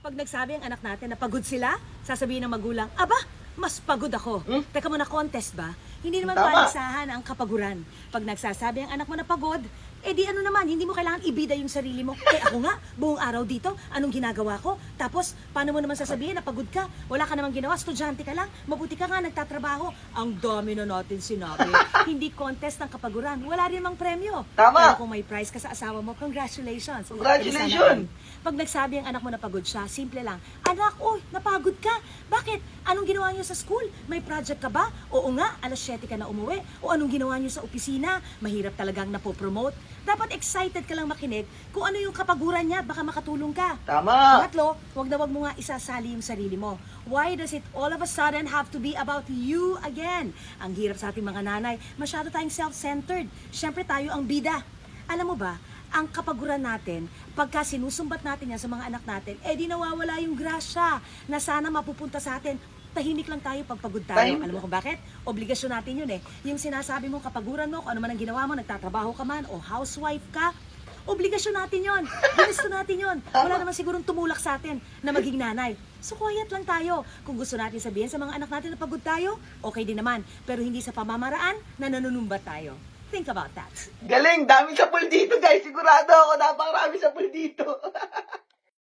Pag nagsabi ang anak natin na pagod sila, sasabihin ng magulang, aba, mas pagod ako. Teka mo na, contest ba? Hindi naman Tama. palisahan ang kapaguran. Pag nagsasabi ang anak mo na pagod, eh di ano naman, hindi mo kailangan ibida yung sarili mo. Eh ako nga, buong araw dito, anong ginagawa ko? Tapos, paano mo naman sasabihin na pagod ka? Wala ka namang ginawa, estudyante ka lang, mabuti ka nga, nagtatrabaho. Ang dami na natin sinabi. Hindi contest ng kapaguran, wala rin mang premyo. Tama. Pero kung may prize ka sa asawa mo, congratulations. Congratulations. Eh, di sana, pag nagsabi ang anak mo na pagod siya, simple lang, anak, oy, napagod ka. Bakit? Anong ginawa niyo sa school? May project ka ba? Oo nga, alas 7 ka na umuwi. O anong ginawa niyo sa opisina? Mahirap talagang napopromote. Dapat excited ka lang makinig kung ano yung kapaguran niya, baka makatulong ka. Tama. Pangatlo, wag na wag mo nga isasali yung sarili mo. Why does it all of a sudden have to be about you again? Ang hirap sa ating mga nanay, masyado tayong self-centered. Siyempre tayo ang bida. Alam mo ba, ang kapaguran natin, pagka sinusumbat natin yan sa mga anak natin, eh di nawawala yung grasya na sana mapupunta sa atin. Tahimik lang tayo pag pagod tayo. Tahimik. Alam mo kung bakit? Obligasyon natin yun eh. Yung sinasabi mong kapaguran mo, kung ano man ang ginawa mo, nagtatrabaho ka man, o housewife ka, obligasyon natin yon. Ginusto natin yon. Wala naman sigurong tumulak sa atin na maging nanay. So quiet lang tayo. Kung gusto natin sabihin sa mga anak natin na pagod tayo, okay din naman. Pero hindi sa pamamaraan na nanunumbat tayo. Think about that. Galing, daming sapul dito guys. Sigurado ako, napakarami sapul dito.